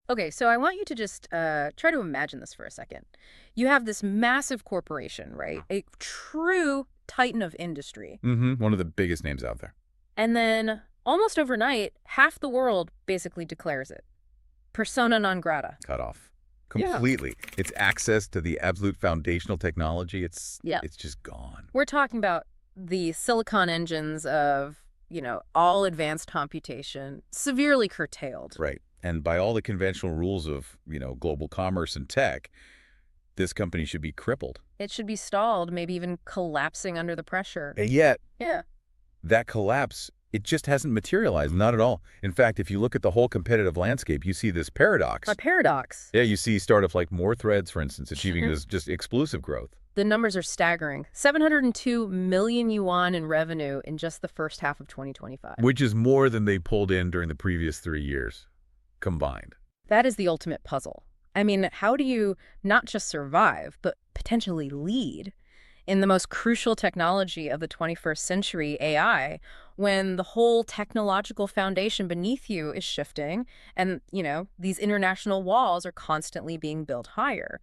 Okay, so I want you to just try to imagine this for a second. You have this massive corporation, right? A true titan of industry. One of the biggest names out there. And then almost overnight, half the world basically declares it. Persona non grata. Cut off. Yeah. Completely. Its access to the absolute foundational technology, Yeah. it's just gone. We're talking about the silicon engines of, all advanced computation, severely curtailed. Right. And by all the conventional rules of, global commerce and tech, this company should be crippled. It should be stalled, maybe even collapsing under the pressure. And yet, Yeah. that collapse, it just hasn't materialized, not at all. In fact, if you look at the whole competitive landscape, you see this paradox. A paradox. Yeah, you see startups like More Threads, for instance, achieving this just explosive growth. The numbers are staggering. 702 million yuan in revenue in just the first half of 2025. Which is more than they pulled in during the previous 3 years combined. That is the ultimate puzzle. I mean, how do you not just survive, but potentially lead in the most crucial technology of the 21st century, AI, when the whole technological foundation beneath you is shifting and, these international walls are constantly being built higher?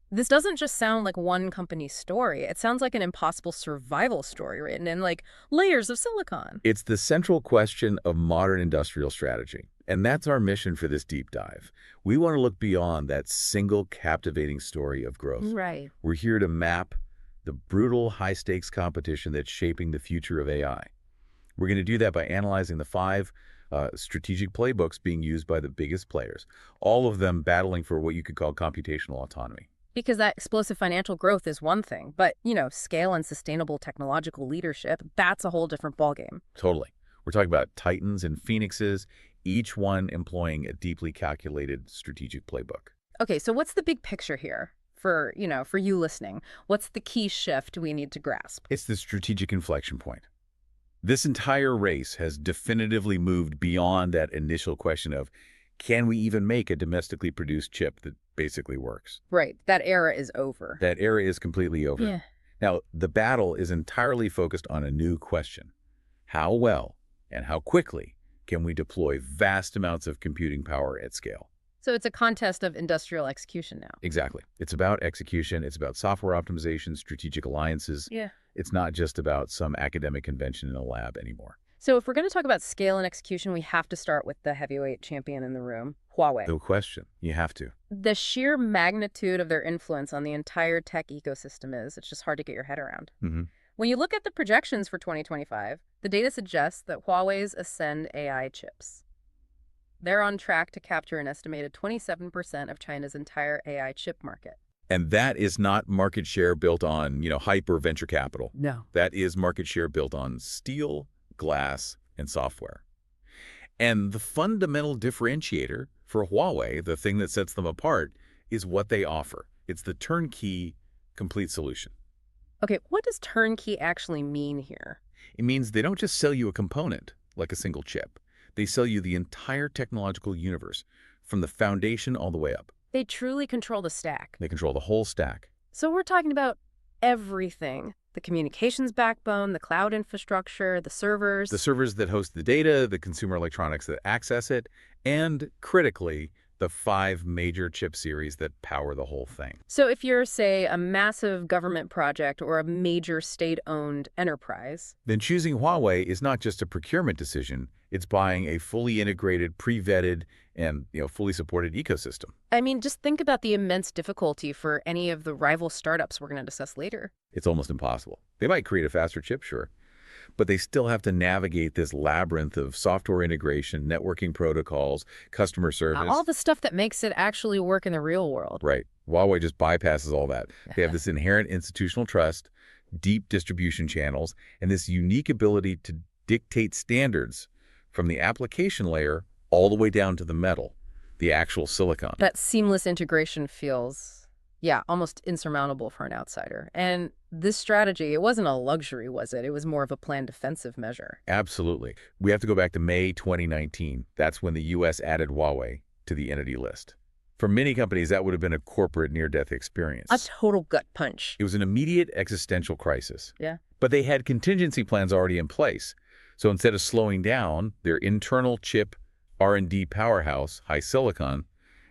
This doesn't just sound like one company's story. It sounds like an impossible survival story written in, layers of silicon. It's the central question of modern industrial strategy. And that's our mission for this deep dive. We want to look beyond that single captivating story of growth. Right. We're here to map the brutal high-stakes competition that's shaping the future of AI. We're going to do that by analyzing the 5 strategic playbooks being used by the biggest players, all of them battling for what you could call computational autonomy. Because that explosive financial growth is one thing, but, scale and sustainable technological leadership, that's a whole different ballgame. Totally. We're talking about titans and phoenixes, each one employing a deeply calculated strategic playbook. Okay, so what's the big picture here for you listening? What's the key shift we need to grasp? It's the strategic inflection point. This entire race has definitively moved beyond that initial question of, can we even make a domestically produced chip that basically works? Right, that era is over. That era is completely over. Yeah. Now, the battle is entirely focused on a new question. How well and how quickly can we deploy vast amounts of computing power at scale? So it's a contest of industrial execution now. Exactly. It's about execution. It's about software optimization, strategic alliances. Yeah. It's not just about some academic convention in a lab anymore. So if we're going to talk about scale and execution, we have to start with the heavyweight champion in the room, Huawei. No question. You have to. The sheer magnitude of their influence on the entire tech ecosystem it's just hard to get your head around. When you look at the projections for 2025, the data suggests that Huawei's Ascend AI chips, they're on track to capture an estimated 27% of China's entire AI chip market. And that is not market share built on, hype or venture capital. No. That is market share built on steel, glass, and software. And the fundamental differentiator for Huawei, the thing that sets them apart, is what they offer. It's the turnkey, complete solution. Okay, what does turnkey actually mean here? It means they don't just sell you a component, like a single chip. They sell you the entire technological universe, from the foundation all the way up. They truly control the stack. They control the whole stack. So we're talking about everything. The communications backbone, the cloud infrastructure, the servers. The servers that host the data, the consumer electronics that access it, and, critically, the 5 major chip series that power the whole thing. So if you're, say, a massive government project or a major state-owned enterprise, then choosing Huawei is not just a procurement decision. It's buying a fully integrated, pre-vetted, and fully supported ecosystem. I mean, just think about the immense difficulty for any of the rival startups we're going to discuss later. It's almost impossible. They might create a faster chip, sure, but they still have to navigate this labyrinth of software integration, networking protocols, customer service. All the stuff that makes it actually work in the real world. Right. Huawei just bypasses all that. They have this inherent institutional trust, deep distribution channels, and this unique ability to dictate standards from the application layer all the way down to the metal, the actual silicon. That seamless integration feels, almost insurmountable for an outsider. And this strategy, it wasn't a luxury, was it? It was more of a planned defensive measure. Absolutely. We have to go back to May 2019. That's when the U.S. added Huawei to the entity list. For many companies, that would have been a corporate near-death experience. A total gut punch. It was an immediate existential crisis. Yeah. But they had contingency plans already in place. So instead of slowing down their internal chip R&D powerhouse, HiSilicon,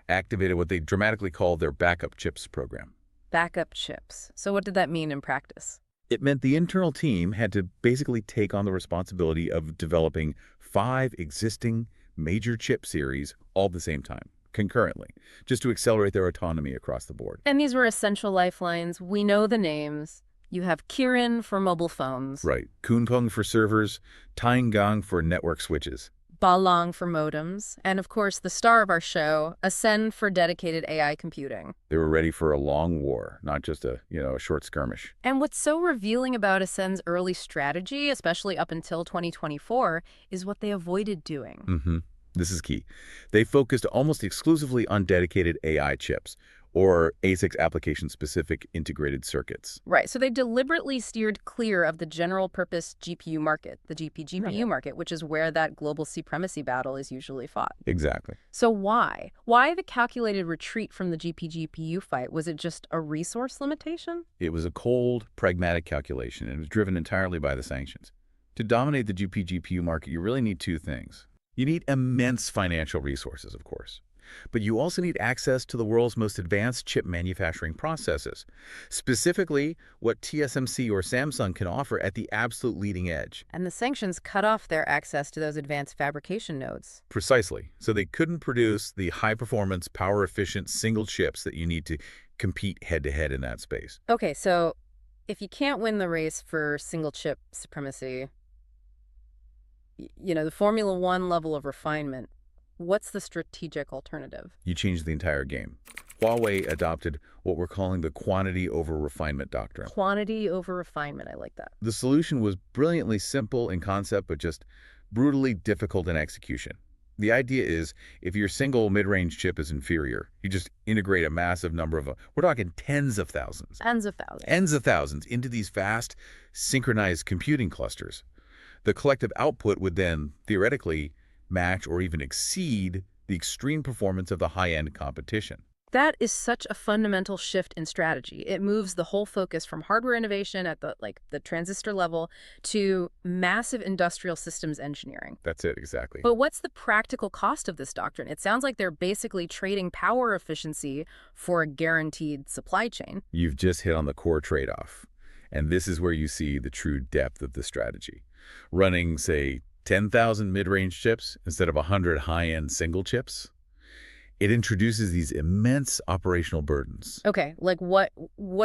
activated what they dramatically called their backup chips program. Backup chips. So what did that mean in practice? It meant the internal team had to basically take on the responsibility of developing 5 existing major chip series all at the same time, concurrently, just to accelerate their autonomy across the board. And these were essential lifelines. We know the names. You have Kirin for mobile phones, Right. Kunpeng for servers, Taingang for network switches. Balong for modems, and of course the star of our show, Ascend for dedicated AI computing. They were ready for a long war, not just a short skirmish. And what's so revealing about Ascend's early strategy, especially up until 2024, is what they avoided doing. This is key. They focused almost exclusively on dedicated AI chips, or ASICs application-specific integrated circuits. Right, so they deliberately steered clear of the general-purpose GPU market, the GPGPU market, which is where that global supremacy battle is usually fought. Exactly. So why? Why the calculated retreat from the GPGPU fight? Was it just a resource limitation? It was a cold, pragmatic calculation, and it was driven entirely by the sanctions. To dominate the GPGPU market, you really need 2 things. You need immense financial resources, of course. But you also need access to the world's most advanced chip manufacturing processes, specifically what TSMC or Samsung can offer at the absolute leading edge. And the sanctions cut off their access to those advanced fabrication nodes. Precisely. So they couldn't produce the high-performance, power-efficient single chips that you need to compete head-to-head in that space. Okay, so if you can't win the race for single chip supremacy, the Formula One level of refinement, what's the strategic alternative? You change the entire game. Huawei adopted what we're calling the quantity over refinement doctrine. Quantity over refinement, I like that. The solution was brilliantly simple in concept, but just brutally difficult in execution. The idea is, if your single mid-range chip is inferior, you just integrate a massive number of, we're talking tens of thousands. Tens of thousands. Tens of thousands into these fast, synchronized computing clusters. The collective output would then, theoretically, match or even exceed the extreme performance of the high-end competition. That is such a fundamental shift in strategy. It moves the whole focus from hardware innovation at the transistor level to massive industrial systems engineering. That's it, exactly. But what's the practical cost of this doctrine? It sounds like they're basically trading power efficiency for a guaranteed supply chain. You've just hit on the core trade-off. And this is where you see the true depth of the strategy. Running, say, 10,000 mid-range chips instead of 100 high-end single chips, it introduces these immense operational burdens. Okay, like what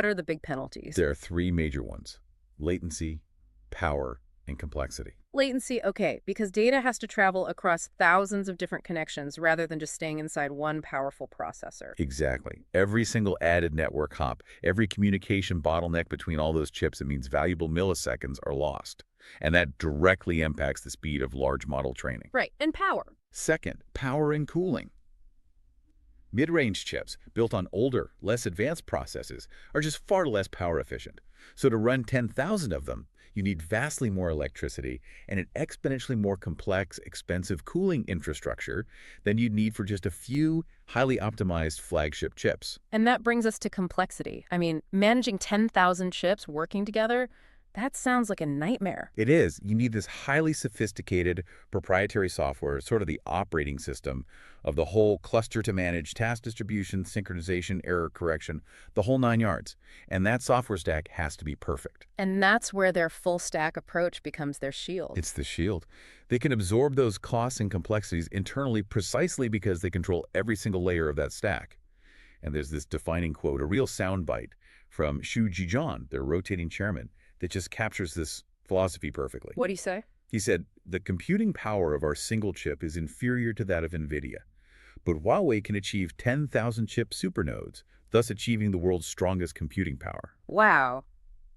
are the big penalties? There are 3 major ones: latency, power, and complexity. Latency, okay, because data has to travel across thousands of different connections rather than just staying inside one powerful processor. Exactly. Every single added network hop, every communication bottleneck between all those chips, it means valuable milliseconds are lost. And that directly impacts the speed of large model training. Right, and power. Second, power and cooling. Mid-range chips, built on older, less advanced processes, are just far less power efficient. So to run 10,000 of them, you need vastly more electricity and an exponentially more complex, expensive cooling infrastructure than you'd need for just a few highly optimized flagship chips. And that brings us to complexity. I mean, managing 10,000 chips working together, that sounds like a nightmare. It is. You need this highly sophisticated proprietary software, sort of the operating system of the whole cluster to manage task distribution, synchronization, error correction, the whole 9 yards. And that software stack has to be perfect. And that's where their full stack approach becomes their shield. It's the shield. They can absorb those costs and complexities internally precisely because they control every single layer of that stack. And there's this defining quote, a real soundbite from Xu Jijian, their rotating chairman, that just captures this philosophy perfectly. What do you say? He said, the computing power of our single chip is inferior to that of NVIDIA, but Huawei can achieve 10,000 chip supernodes, thus achieving the world's strongest computing power. Wow.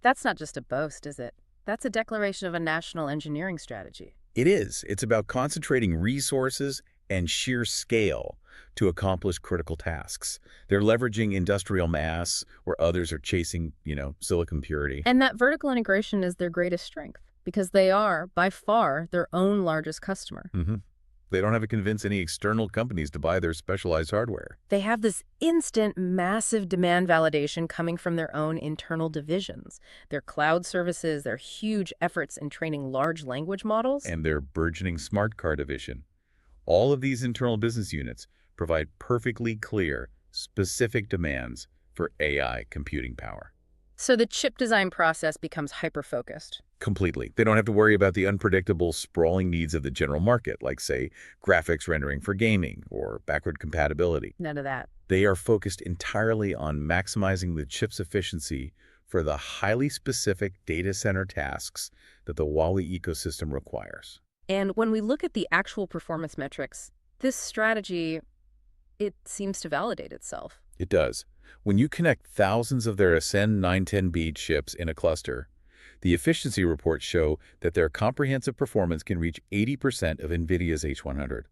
That's not just a boast, is it? That's a declaration of a national engineering strategy. It is. It's about concentrating resources and sheer scale to accomplish critical tasks. They're leveraging industrial mass where others are chasing, silicon purity. And that vertical integration is their greatest strength because they are, by far, their own largest customer. They don't have to convince any external companies to buy their specialized hardware. They have this instant, massive demand validation coming from their own internal divisions, their cloud services, their huge efforts in training large language models. And their burgeoning smart car division. All of these internal business units provide perfectly clear, specific demands for AI computing power. So the chip design process becomes hyper-focused. Completely. They don't have to worry about the unpredictable, sprawling needs of the general market, like, say, graphics rendering for gaming or backward compatibility. None of that. They are focused entirely on maximizing the chip's efficiency for the highly specific data center tasks that the Huawei ecosystem requires. And when we look at the actual performance metrics, this strategy, it seems to validate itself. It does. When you connect thousands of their Ascend 910B chips in a cluster, the efficiency reports show that their comprehensive performance can reach 80% of NVIDIA's H100,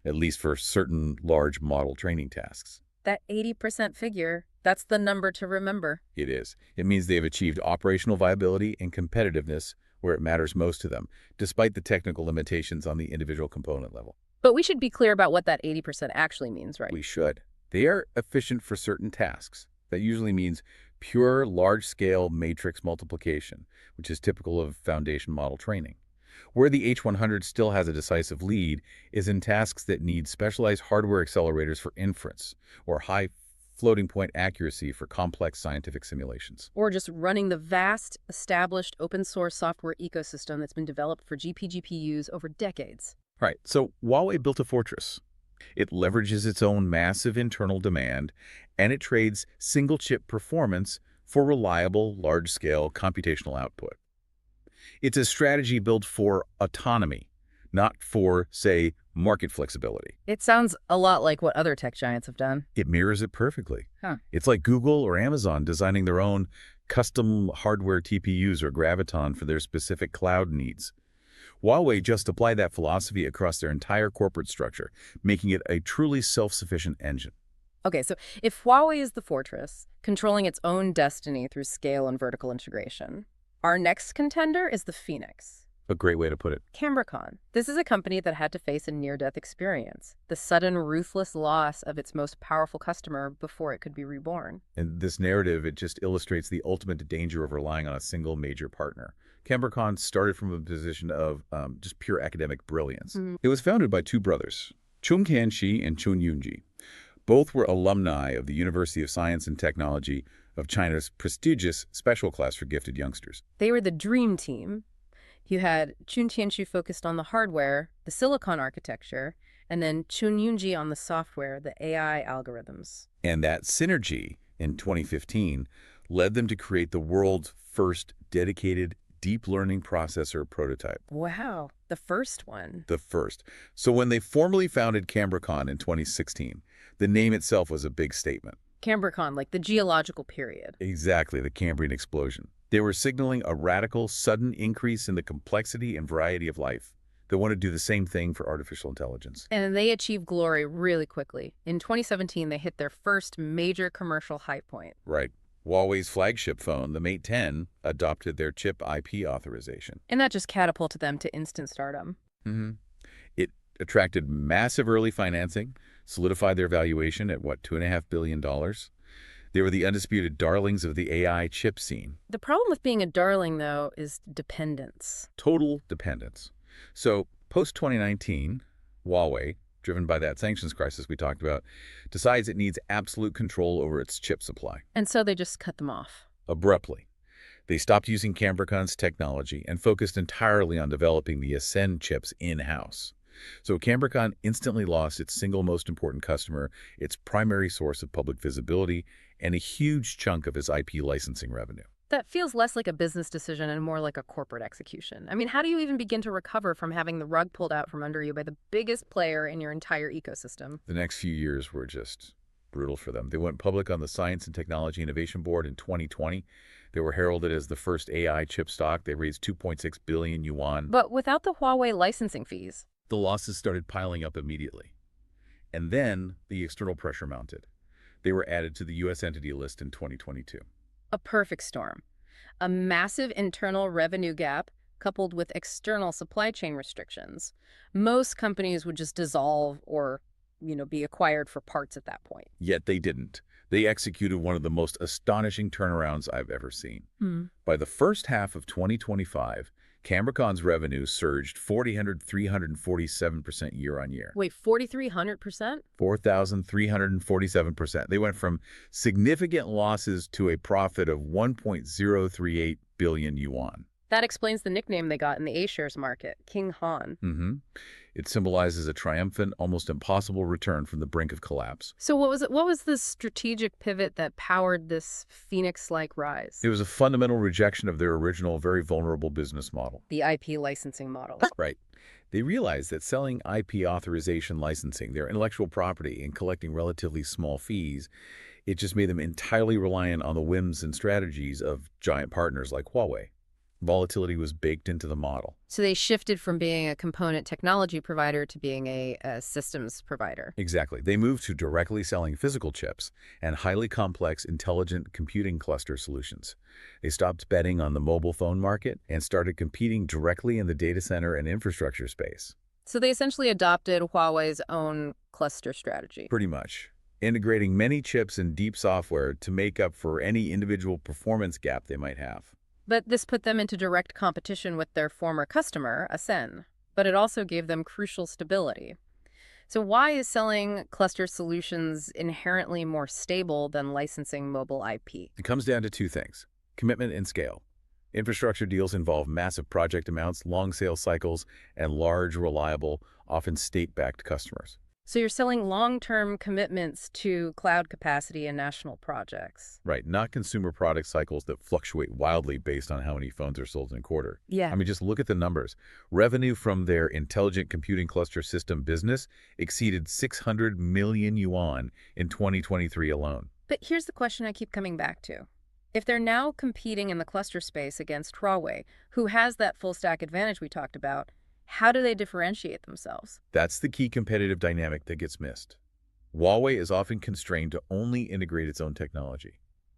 at least for certain large model training tasks. That 80% figure, that's the number to remember. It is. It means they have achieved operational viability and competitiveness where it matters most to them, despite the technical limitations on the individual component level. But we should be clear about what that 80% actually means, right? We should. They are efficient for certain tasks. That usually means pure large-scale matrix multiplication, which is typical of foundation model training. Where the H100 still has a decisive lead is in tasks that need specialized hardware accelerators for inference or high floating point accuracy for complex scientific simulations. Or just running the vast, established open-source software ecosystem that's been developed for GPGPUs over decades. Right. So Huawei built a fortress. It leverages its own massive internal demand, and it trades single-chip performance for reliable, large-scale computational output. It's a strategy built for autonomy, not for, say, market flexibility. It sounds a lot like what other tech giants have done. It mirrors it perfectly. Huh. It's like Google or Amazon designing their own custom hardware TPUs or Graviton for their specific cloud needs. Huawei just applied that philosophy across their entire corporate structure, making it a truly self-sufficient engine. Okay, so if Huawei is the fortress, controlling its own destiny through scale and vertical integration, our next contender is the Phoenix. A great way to put it. Cambricon. This is a company that had to face a near-death experience, the sudden, ruthless loss of its most powerful customer before it could be reborn. And this narrative, it just illustrates the ultimate danger of relying on a single major partner. Cambricon started from a position of just pure academic brilliance. It was founded by two brothers, Chung Kan-shi and Chun Yunji. Both were alumni of the University of Science and Technology of China's prestigious special class for gifted youngsters. They were the dream team. You had Chun Tianxu focused on the hardware, the silicon architecture, and then Chun Yunji on the software, the AI algorithms. And that synergy in 2015 led them to create the world's first dedicated deep learning processor prototype. Wow, the first one. The first. So when they formally founded Cambricon in 2016, the name itself was a big statement. Cambricon, like the geological period. Exactly, the Cambrian explosion. They were signaling a radical, sudden increase in the complexity and variety of life. They want to do the same thing for artificial intelligence. And they achieved glory really quickly. In 2017, they hit their first major commercial high point. Right. Huawei's flagship phone, the Mate 10, adopted their chip IP authorization. And that just catapulted them to instant stardom. It attracted massive early financing, solidified their valuation at, $2.5 billion? They were the undisputed darlings of the AI chip scene. The problem with being a darling, though, is dependence. Total dependence. So, post-2019, Huawei, driven by that sanctions crisis we talked about, decides it needs absolute control over its chip supply. And so they just cut them off. Abruptly. They stopped using Cambricon's technology and focused entirely on developing the Ascend chips in-house. So Cambricon instantly lost its single most important customer, its primary source of public visibility, and a huge chunk of its IP licensing revenue. That feels less like a business decision and more like a corporate execution. I mean, how do you even begin to recover from having the rug pulled out from under you by the biggest player in your entire ecosystem? The next few years were just brutal for them. They went public on the Science and Technology Innovation Board in 2020. They were heralded as the first AI chip stock. They raised 2.6 billion yuan. But without the Huawei licensing fees. The losses started piling up immediately. And then the external pressure mounted. They were added to the U.S. entity list in 2022. A perfect storm. A massive internal revenue gap coupled with external supply chain restrictions. Most companies would just dissolve or, be acquired for parts at that point. Yet they didn't. They executed one of the most astonishing turnarounds I've ever seen. By the first half of 2025, Cambricon's revenue surged 347% year-on-year. Wait, 4,300%? 4,347%. They went from significant losses to a profit of 1.038 billion yuan. That explains the nickname they got in the A-shares market, King Han. Mm-hmm. It symbolizes a triumphant, almost impossible return from the brink of collapse. So what was it? What was the strategic pivot that powered this phoenix-like rise? It was a fundamental rejection of their original, very vulnerable business model. The IP licensing model. Right. They realized that selling IP authorization licensing, their intellectual property, and collecting relatively small fees, it just made them entirely reliant on the whims and strategies of giant partners like Huawei. Volatility was baked into the model. So they shifted from being a component technology provider to being a systems provider. Exactly. They moved to directly selling physical chips and highly complex intelligent computing cluster solutions. They stopped betting on the mobile phone market and started competing directly in the data center and infrastructure space. So they essentially adopted Huawei's own cluster strategy. Pretty much. Integrating many chips and deep software to make up for any individual performance gap they might have. But this put them into direct competition with their former customer, Ascen. But it also gave them crucial stability. So why is selling cluster solutions inherently more stable than licensing mobile IP? It comes down to two things: commitment and scale. Infrastructure deals involve massive project amounts, long sales cycles, and large, reliable, often state-backed customers. So you're selling long-term commitments to cloud capacity and national projects. Right, not consumer product cycles that fluctuate wildly based on how many phones are sold in a quarter. Yeah. I mean, just look at the numbers. Revenue from their intelligent computing cluster system business exceeded 600 million yuan in 2023 alone. But here's the question I keep coming back to. If they're now competing in the cluster space against Huawei, who has that full-stack advantage we talked about, how do they differentiate themselves? That's the key competitive dynamic that gets missed. Huawei is often constrained to only integrate its own technology.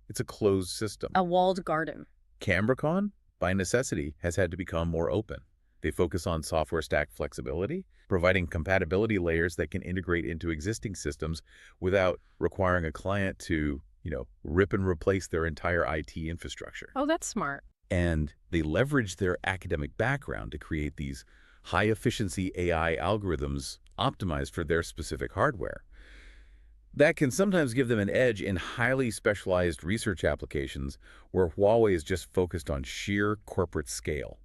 It's a closed system. A walled garden. Cambricon, by necessity, has had to become more open. They focus on software stack flexibility, providing compatibility layers that can integrate into existing systems without requiring a client to, rip and replace their entire IT infrastructure. Oh, that's smart. And they leverage their academic background to create these high-efficiency AI algorithms optimized for their specific hardware. That can sometimes give them an edge in highly specialized research applications where Huawei is just focused on sheer corporate scale.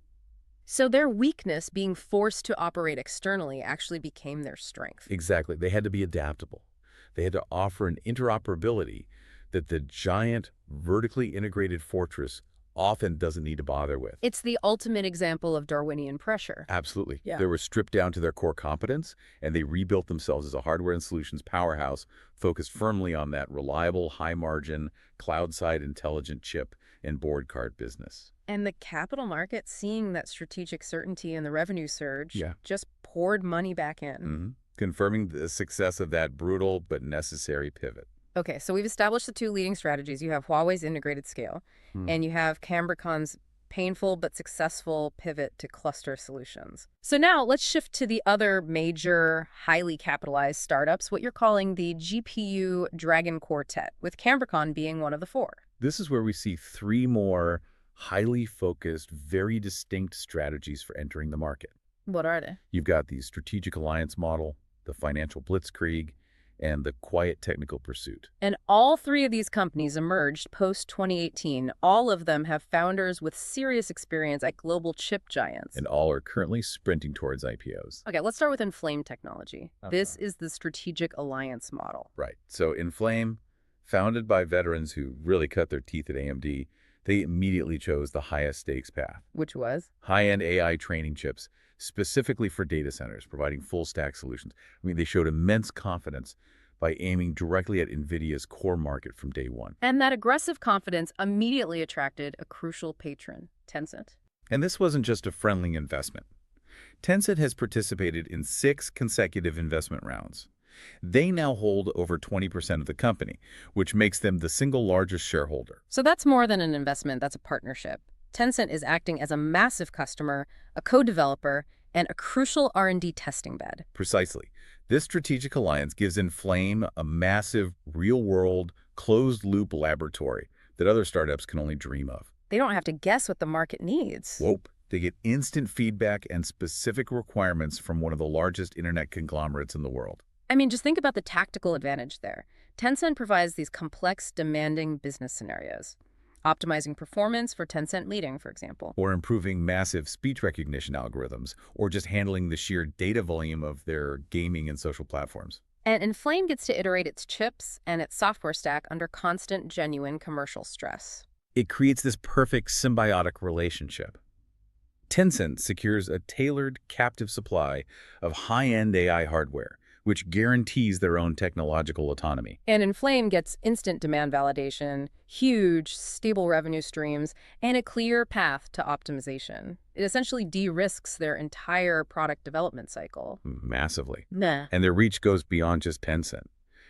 So their weakness, being forced to operate externally, actually became their strength. Exactly. They had to be adaptable. They had to offer an interoperability that the giant, vertically integrated fortress often doesn't need to bother with. It's the ultimate example of Darwinian pressure. Absolutely. Yeah. They were stripped down to their core competence, and they rebuilt themselves as a hardware and solutions powerhouse focused firmly on that reliable, high-margin, cloud-side intelligent chip and board card business. And the capital market, seeing that strategic certainty and the revenue surge, Yeah. just poured money back in. Mm-hmm. Confirming the success of that brutal but necessary pivot. Okay, so we've established the two leading strategies. You have Huawei's integrated scale, and you have Cambricon's painful but successful pivot to cluster solutions. So now let's shift to the other major, highly capitalized startups, what you're calling the GPU Dragon Quartet, with Cambricon being one of the four. This is where we see three more highly focused, very distinct strategies for entering the market. What are they? You've got the strategic alliance model, the financial blitzkrieg, and the quiet technical pursuit. And all three of these companies emerged post-2018. All of them have founders with serious experience at global chip giants. And all are currently sprinting towards IPOs. Okay, let's start with Enflame Technology. Okay. This is the strategic alliance model. Right. So Enflame, founded by veterans who really cut their teeth at AMD, they immediately chose the highest stakes path. Which was? High-end AI training chips, specifically for data centers, providing full-stack solutions. I mean, they showed immense confidence by aiming directly at NVIDIA's core market from day one. And that aggressive confidence immediately attracted a crucial patron, Tencent. And this wasn't just a friendly investment. Tencent has participated in 6 consecutive investment rounds. They now hold over 20% of the company, which makes them the single largest shareholder. So that's more than an investment, that's a partnership. Tencent is acting as a massive customer, a co-developer, and a crucial R&D testing bed. Precisely. This strategic alliance gives Enflame a massive, real-world, closed-loop laboratory that other startups can only dream of. They don't have to guess what the market needs. Whoop. They get instant feedback and specific requirements from one of the largest internet conglomerates in the world. I mean, just think about the tactical advantage there. Tencent provides these complex, demanding business scenarios. Optimizing performance for Tencent Meeting, for example. Or improving massive speech recognition algorithms, or just handling the sheer data volume of their gaming and social platforms. And Enflame gets to iterate its chips and its software stack under constant, genuine commercial stress. It creates this perfect symbiotic relationship. Tencent secures a tailored, captive supply of high-end AI hardware, which guarantees their own technological autonomy. And Enflame gets instant demand validation, huge, stable revenue streams, and a clear path to optimization. It essentially de-risks their entire product development cycle. Massively. Nah. And their reach goes beyond just Tencent.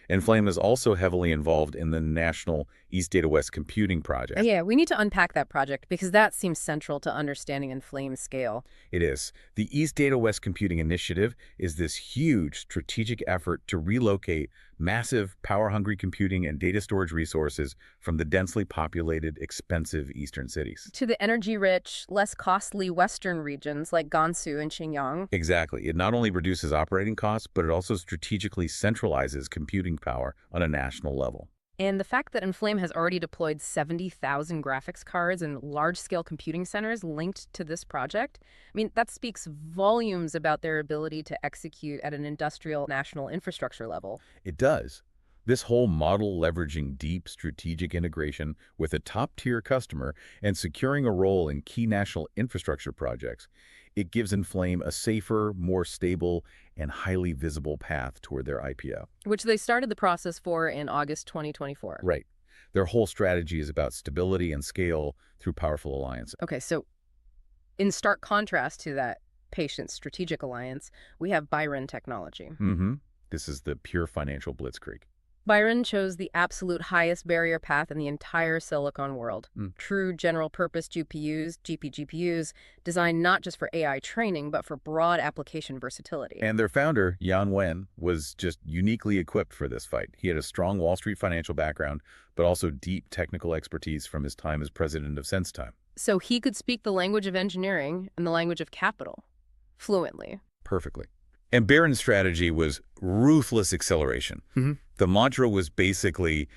Enflame is also heavily involved in the National East Data West Computing Project. Yeah, we need to unpack that project because that seems central to understanding Enflame's scale. It is. The East Data West Computing Initiative is this huge strategic effort to relocate massive, power-hungry computing and data storage resources from the densely populated, expensive eastern cities. To the energy-rich, less costly western regions like Gansu and Xinjiang. Exactly. It not only reduces operating costs, but it also strategically centralizes computing power on a national level. And the fact that Enflame has already deployed 70,000 graphics cards and large-scale computing centers linked to this project, I mean, that speaks volumes about their ability to execute at an industrial national infrastructure level. It does. This whole model leveraging deep strategic integration with a top-tier customer and securing a role in key national infrastructure projects, it gives Enflame a safer, more stable, and highly visible path toward their IPO. Which they started the process for in August 2024. Right. Their whole strategy is about stability and scale through powerful alliances. Okay, so in stark contrast to that patient strategic alliance, we have Biren Technology. This is the pure financial blitzkrieg. Biren chose the absolute highest barrier path in the entire silicon world. True general-purpose GPUs, GPGPUs, designed not just for AI training, but for broad application versatility. And their founder, Yan Wen, was just uniquely equipped for this fight. He had a strong Wall Street financial background, but also deep technical expertise from his time as president of SenseTime. So he could speak the language of engineering and the language of capital fluently. Perfectly. And Biren's strategy was ruthless acceleration. The mantra was basically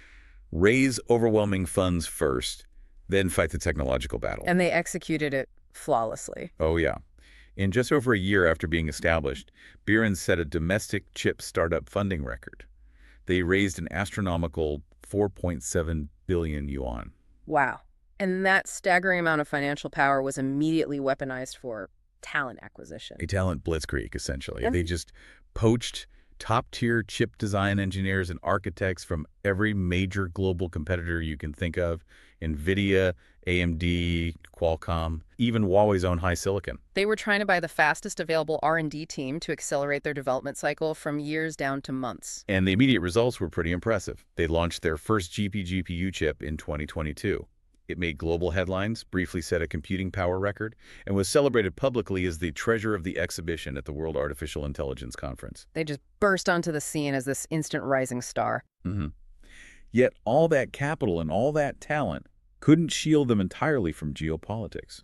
raise overwhelming funds first, then fight the technological battle. And they executed it flawlessly. Oh, yeah. In just over a year after being established, Biren set a domestic chip startup funding record. They raised an astronomical 4.7 billion yuan. Wow. And that staggering amount of financial power was immediately weaponized for talent acquisition. A talent blitzkrieg, essentially. They just poached top-tier chip design engineers and architects from every major global competitor you can think of: NVIDIA, AMD, Qualcomm, even Huawei's own HiSilicon. They were trying to buy the fastest available R&D team to accelerate their development cycle from years down to months. And the immediate results were pretty impressive. They launched their first GPGPU chip in 2022. It made global headlines, briefly set a computing power record, and was celebrated publicly as the treasure of the exhibition at the World Artificial Intelligence Conference. They just burst onto the scene as this instant rising star. Yet all that capital and all that talent couldn't shield them entirely from geopolitics.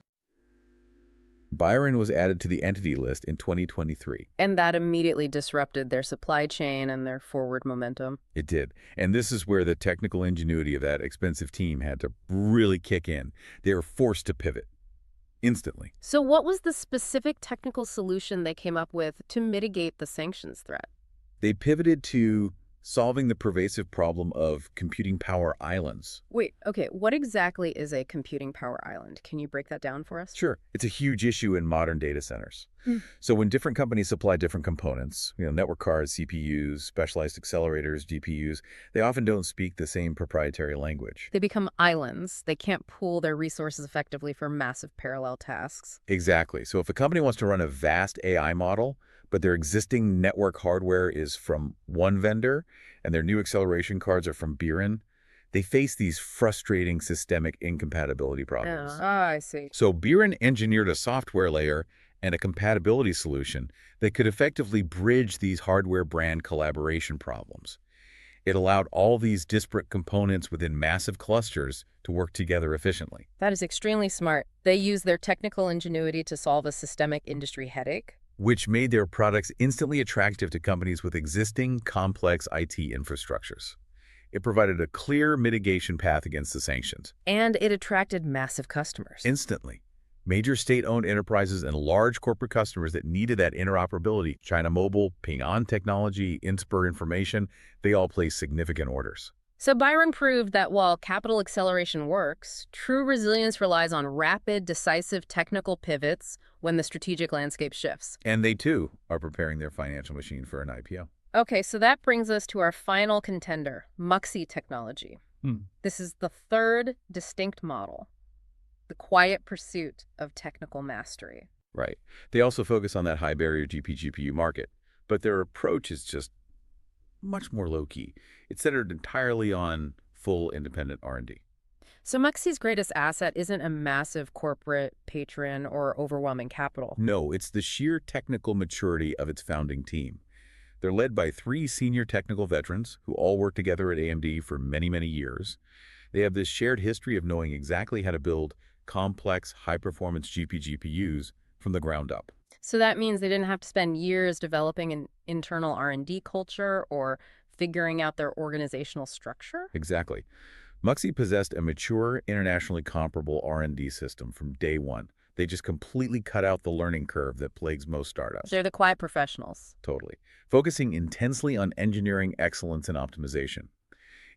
Biren was added to the Entity List in 2023. And that immediately disrupted their supply chain and their forward momentum. It did. And this is where the technical ingenuity of that expensive team had to really kick in. They were forced to pivot instantly. So what was the specific technical solution they came up with to mitigate the sanctions threat? They pivoted to solving the pervasive problem of computing power islands. Wait, okay, what exactly is a computing power island? Can you break that down for us? Sure. It's a huge issue in modern data centers. So when different companies supply different components, network cards, CPUs, specialized accelerators, GPUs, they often don't speak the same proprietary language. They become islands. They can't pool their resources effectively for massive parallel tasks. Exactly. So if a company wants to run a vast AI model, but their existing network hardware is from one vendor and their new acceleration cards are from Biren, they face these frustrating systemic incompatibility problems. I see. So Biren engineered a software layer and a compatibility solution that could effectively bridge these hardware brand collaboration problems. It allowed all these disparate components within massive clusters to work together efficiently, That is extremely smart. They use their technical ingenuity to solve a systemic industry headache. which made their products instantly attractive to companies with existing complex IT infrastructures. It provided a clear mitigation path against the sanctions. And it attracted massive customers. Instantly, major state-owned enterprises and large corporate customers that needed that interoperability, China Mobile, Ping An Technology, Inspur Information, they all placed significant orders. So Biren proved that while capital acceleration works, true resilience relies on rapid, decisive technical pivots when the strategic landscape shifts. And they, too, are preparing their financial machine for an IPO. Okay, so that brings us to our final contender, Muxi Technology. This is the third distinct model, the quiet pursuit of technical mastery. Right. They also focus on that high-barrier GPGPU market, but their approach is just much more low-key. It's centered entirely on full independent R&D. So Muxi's greatest asset isn't a massive corporate patron or overwhelming capital. No, it's the sheer technical maturity of its founding team. They're led by 3 senior technical veterans who all worked together at AMD for many, many years. They have this shared history of knowing exactly how to build complex, high-performance GPGPUs from the ground up. So that means they didn't have to spend years developing an internal R&D culture or figuring out their organizational structure? Exactly. Muxi possessed a mature, internationally comparable R&D system from day one. They just completely cut out the learning curve that plagues most startups. They're the quiet professionals. Totally. Focusing intensely on engineering excellence and optimization.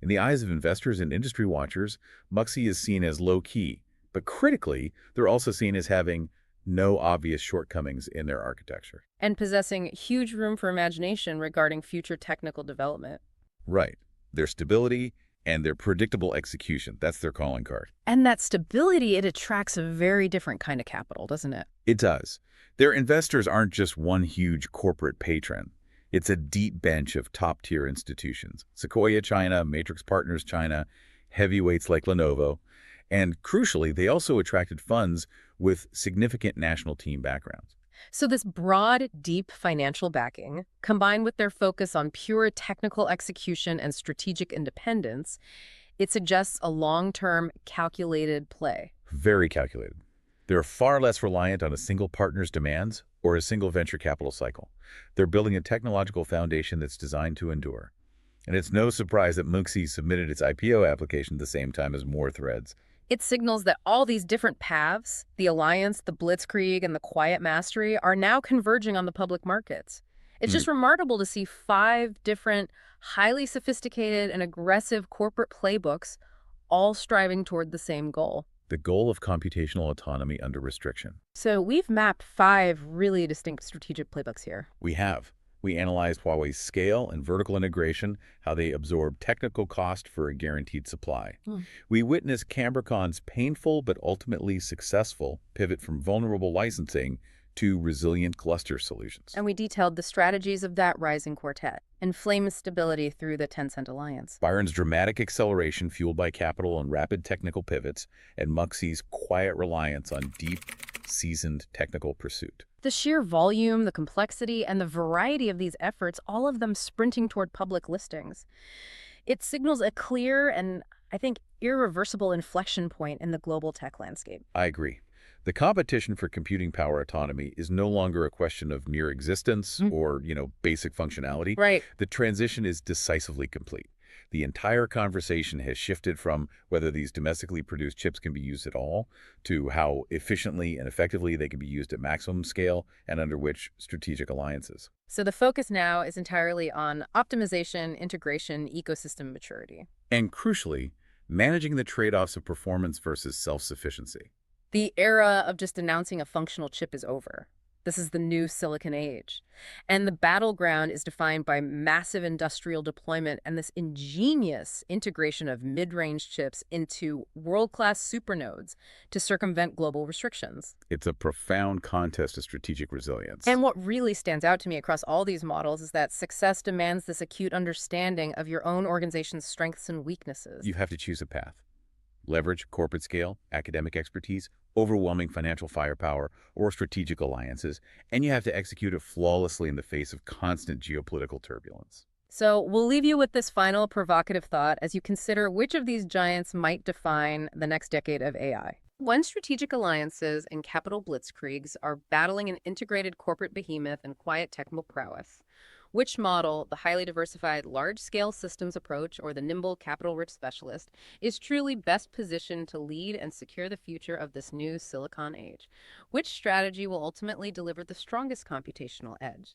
In the eyes of investors and industry watchers, Muxi is seen as low-key, but critically, they're also seen as having no obvious shortcomings in their architecture. And possessing huge room for imagination regarding future technical development. Right. Their stability and their predictable execution, that's their calling card. And that stability, it attracts a very different kind of capital, doesn't it? It does. Their investors aren't just one huge corporate patron. It's a deep bench of top-tier institutions. Sequoia China, Matrix Partners China, heavyweights like Lenovo, and crucially, they also attracted funds with significant national team backgrounds. So this broad, deep financial backing, combined with their focus on pure technical execution and strategic independence, it suggests a long-term, calculated play. Very calculated. They're far less reliant on a single partner's demands or a single venture capital cycle. They're building a technological foundation that's designed to endure. And it's no surprise that Muxi submitted its IPO application at the same time as more threads. It signals that all these different paths, the alliance, the blitzkrieg, and the quiet mastery, are now converging on the public markets. It's just remarkable to see 5 different, highly sophisticated and aggressive corporate playbooks all striving toward the same goal. The goal of computational autonomy under restriction. So we've mapped 5 really distinct strategic playbooks here. We have. We analyzed Huawei's scale and vertical integration, how they absorb technical cost for a guaranteed supply. We witnessed Cambricon's painful but ultimately successful pivot from vulnerable licensing to resilient cluster solutions. And we detailed the strategies of that rising quartet, Enflame stability through the Tencent alliance. Biren's dramatic acceleration fueled by capital and rapid technical pivots, and Muxi's quiet reliance on deep, seasoned technical pursuit. The sheer volume, the complexity, and the variety of these efforts, all of them sprinting toward public listings. It signals a clear and, I think, irreversible inflection point in the global tech landscape. I agree. The competition for computing power autonomy is no longer a question of mere existence or, basic functionality. Right. The transition is decisively complete. The entire conversation has shifted from whether these domestically produced chips can be used at all to how efficiently and effectively they can be used at maximum scale and under which strategic alliances. So the focus now is entirely on optimization, integration, ecosystem maturity. And crucially, managing the trade-offs of performance versus self-sufficiency. The era of just announcing a functional chip is over. This is the new silicon age. And the battleground is defined by massive industrial deployment and this ingenious integration of mid-range chips into world-class supernodes to circumvent global restrictions. It's a profound contest of strategic resilience. And what really stands out to me across all these models is that success demands this acute understanding of your own organization's strengths and weaknesses. You have to choose a path. Leverage corporate scale, academic expertise, overwhelming financial firepower, or strategic alliances, and you have to execute it flawlessly in the face of constant geopolitical turbulence. So we'll leave you with this final provocative thought as you consider which of these giants might define the next decade of AI. When strategic alliances and capital blitzkriegs are battling an integrated corporate behemoth and quiet technical prowess, which model, the highly diversified large-scale systems approach or the nimble capital-rich specialist, is truly best positioned to lead and secure the future of this new Silicon age? Which strategy will ultimately deliver the strongest computational edge?